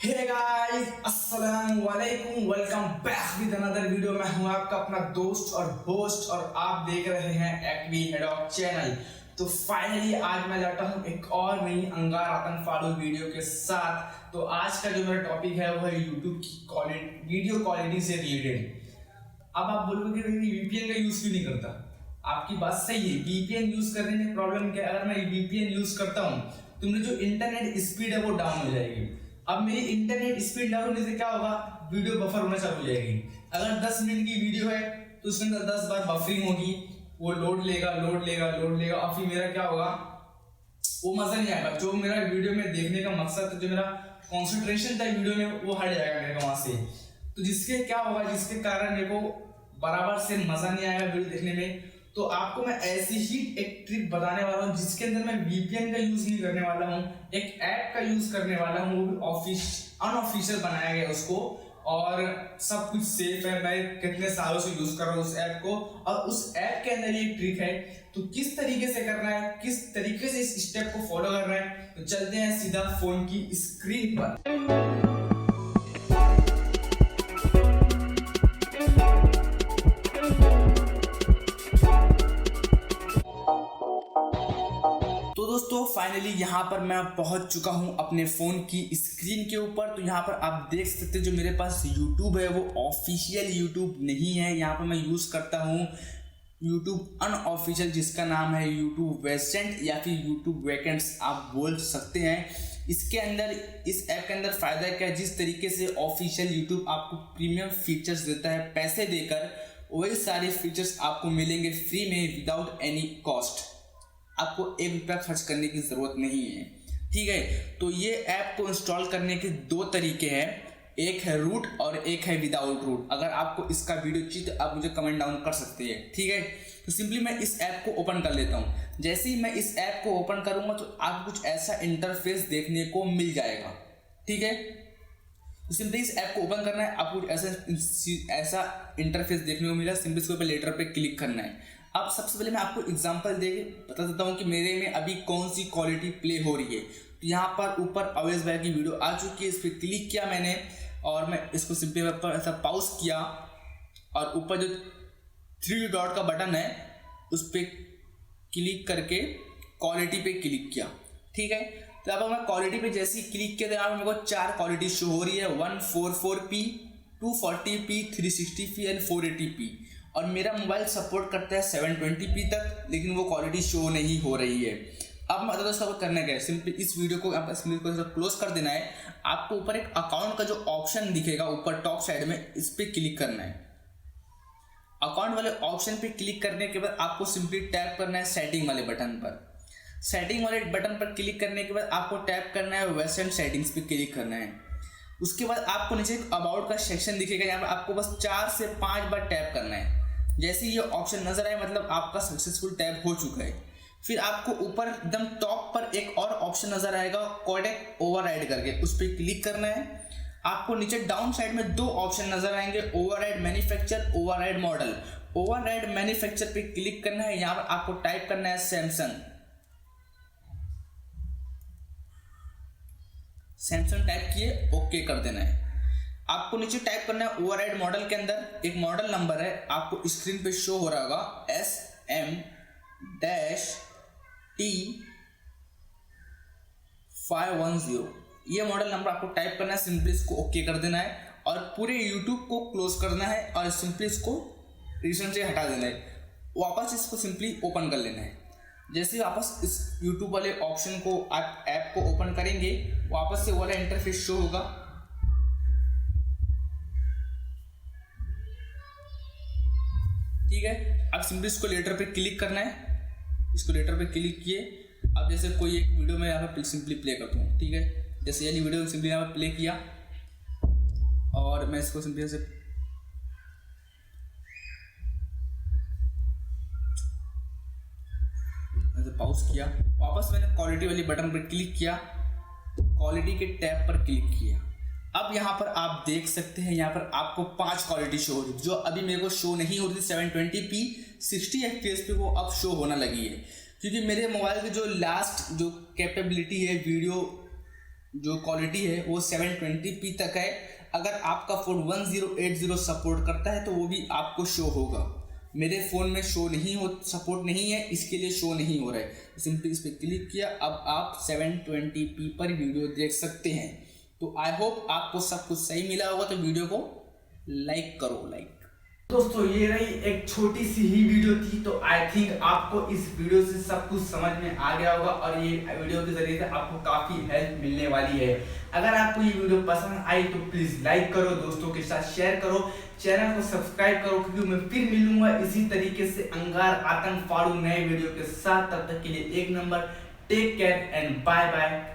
Hey guys, अस्सलाम वालेकुम। Welcome back with another video. मैं हूं आपका अपना दोस्त और होस्ट और आप देख रहे हैं एक्वी हेडॉक चैनल। तो फाइनली आज मैं लाता हूं एक और नई अंगार आतंक फाड़ू वीडियो के साथ। तो आज का जो मेरा टॉपिक है वो है यूट्यूब की क्वालिटी, वीडियो क्वालिटी से रिलेटेड। अब आप बोलोगे कि वीपीएन का यूज क्यों नहीं करता। आपकी बात सही है, वीपीएन यूज करने में प्रॉब्लम क्या है। अगर मैं वीपीएन यूज करता हूं तो मेरी जो इंटरनेट स्पीड है वो डाउन हो जाएगी। अब मेरी इंटरनेट स्पीड डाउन होने से क्या होगा, वीडियो बफर होना चालू हो जाएगी। अगर 10 मिनट की वीडियो है तो उसके अंदर 10 बार बफरिंग होगी, वो लोड लेगा और फिर मेरा क्या होगा, वो मजा नहीं आएगा। जो मेरा वीडियो में देखने का मकसद था, जो मेरा कॉन्सेंट्रेशन था वीडियो में, वो हट जाएगा मेरे को वहां से। तो जिसके क्या होगा, जिसके कारण मेरे को बराबर से मजा नहीं आएगा वीडियो देखने में। तो आपको मैं ऐसी ही एक ट्रिक बताने वाला हूँ जिसके अंदर मैं वीपीएन का यूज नहीं करने वाला हूँ, एक ऐप का यूज करने वाला हूँ। वो भी अनऑफिशियल बनाया गया उसको, और सब कुछ सेफ है। मैं कितने सालों से यूज कर रहा हूँ उस ऐप को, और उस ऐप के अंदर ये ट्रिक है। तो किस तरीके से करना है, किस तरीके से इस स्टेप को फॉलो करना है, तो चलते हैं सीधा फोन की स्क्रीन पर। तो दोस्तों फाइनली यहाँ पर मैं पहुँच चुका हूँ अपने फ़ोन की स्क्रीन के ऊपर। तो यहाँ पर आप देख सकते हैं जो मेरे पास YouTube है वो ऑफिशियल YouTube नहीं है। यहाँ पर मैं यूज़ करता हूँ YouTube अनऑफिशियल, जिसका नाम है YouTube वेसेंट या फिर YouTube वैकेंट्स आप बोल सकते हैं। इसके अंदर, इस ऐप के अंदर फ़ायदा क्या है, जिस तरीके से ऑफिशियल YouTube आपको प्रीमियम फीचर्स देता है पैसे देकर, वही सारे फीचर्स आपको मिलेंगे फ्री में विदाउट एनी कॉस्ट। आपको ₹1 खर्च करने की ज़रूरत नहीं है, ठीक है। तो ये ऐप को इंस्टॉल करने के दो तरीके हैं, एक है रूट और एक है विदाउट रूट। अगर आपको इसका वीडियो चाहिए तो आप मुझे कमेंट डाउन कर सकते हैं, ठीक है। तो सिंपली मैं इस ऐप को ओपन कर लेता हूँ। जैसे ही मैं इस ऐप को ओपन करूँगा तो आपको कुछ ऐसा इंटरफेस देखने को मिल जाएगा, ठीक है। तो सिंपली इस ऐप को ओपन करना है, आपको ऐसा इंटरफेस देखने को मिला। सिंपली इसके ऊपर लेटर पे क्लिक करना है। अब सबसे पहले मैं आपको एग्जांपल दे बता देता हूँ कि मेरे में अभी कौन सी क्वालिटी प्ले हो रही है। तो यहाँ पर ऊपर अवेज भाई की वीडियो आ चुकी है, इस पर क्लिक किया मैंने और मैं इसको सिंपली पर ऐसा पॉज किया और ऊपर जो 3 डॉट का बटन है उस पर क्लिक करके क्वालिटी पे क्लिक किया, ठीक है। तो अब मैं क्वालिटी पे जैसे ही क्लिक किया तो यहाँ पर मेरे को 4 क्वालिटी शो हो रही है, 144p, 240p, 360p and 480p। और मेरा मोबाइल सपोर्ट करता है 720p तक, लेकिन वो क्वालिटी शो नहीं हो रही है। अब मैं बता दोस्तों करना क्या है, सिंपली इस वीडियो को आप क्लोज कर देना है। आपको ऊपर एक अकाउंट का जो ऑप्शन दिखेगा ऊपर टॉप साइड में, इस पर क्लिक करना है। अकाउंट वाले ऑप्शन पे क्लिक करने के बाद आपको सिंपली टैप करना है सेटिंग वाले बटन पर। सेटिंग वाले बटन पर क्लिक करने के बाद आपको टैप करना है वेस्टर्न सेटिंग्स पे क्लिक करना है। उसके बाद आपको नीचे एक अबाउट का सेक्शन दिखेगा, यहाँ पर आपको बस 4 से 5 बार टैप करना है। जैसे ये ऑप्शन नजर आए मतलब आपका सक्सेसफुल टैप हो चुका है। फिर आपको ऊपर एकदम टॉप पर एक और ऑप्शन नजर आएगा कोडेक ओवरराइड करके, उस पर क्लिक करना है। आपको नीचे डाउन साइड में 2 ऑप्शन नजर आएंगे, override manufacture, override model. Override manufacture पे क्लिक करना है। यहाँ पर आपको टाइप करना है सैमसंग टाइप किए, ओके कर देना है। आपको नीचे टाइप करना है ओवरराइड मॉडल के अंदर एक मॉडल नंबर है, आपको स्क्रीन पे शो हो रहा होगा SM-T510। ये मॉडल नंबर आपको टाइप करना है, सिंपली इसको ओके कर देना है और पूरे यूट्यूब को क्लोज करना है और सिंपली इसको रिसेंट से हटा देना है। वापस इसको सिंपली ओपन कर लेना है। जैसे वापस इस यूट्यूब वाले ऑप्शन को, आप ऐप को ओपन करेंगे, वापस से वाला इंटरफेस शो होगा। ठीक है, अब सिंपली इसको लेटर पे क्लिक करना है। इसको लेटर पे क्लिक किए। अब जैसे कोई एक वीडियो में यहाँ पे सिंपली प्ले करता हूँ, ठीक है। जैसे ये वीडियो सिंपली यहाँ पे प्ले किया और मैं इसको सिंपली ऐसे पॉज किया। वापस मैंने क्वालिटी वाली बटन पर क्लिक किया, क्वालिटी के टैब पर क्लिक किया। अब यहाँ पर आप देख सकते हैं, यहाँ पर आपको 5 क्वालिटी शो हो रही है, जो अभी मेरे को शो नहीं हो रही थी 720p 60 fps पे, वो अब शो होना लगी है। क्योंकि मेरे मोबाइल की जो लास्ट जो कैपेबिलिटी है वीडियो जो क्वालिटी है वो 720p तक है। अगर आपका फ़ोन 1080 सपोर्ट करता है तो वो भी आपको शो होगा। मेरे फ़ोन में शो नहीं हो, सपोर्ट नहीं है, इसके लिए शो नहीं हो रहा है। सिंपली इस पर क्लिक किया, अब आप 720p पर वीडियो देख सकते हैं। तो आई होप आपको सब कुछ सही मिला होगा, तो वीडियो को लाइक करो। दोस्तों ये रही एक छोटी सी ही वीडियो थी, तो आई थिंक आपको इस वीडियो से सब कुछ समझ में आ गया होगा और ये वीडियो के जरिए से आपको काफ़ी हेल्प मिलने वाली है। अगर आपको ये वीडियो पसंद आई तो प्लीज़ लाइक करो, दोस्तों के साथ शेयर करो, चैनल को सब्सक्राइब करो, क्योंकि मैं फिर मिलूंगा इसी तरीके से अंगार आतंक फाड़ू नए वीडियो के साथ। तब तक के लिए एक number, take care and bye bye.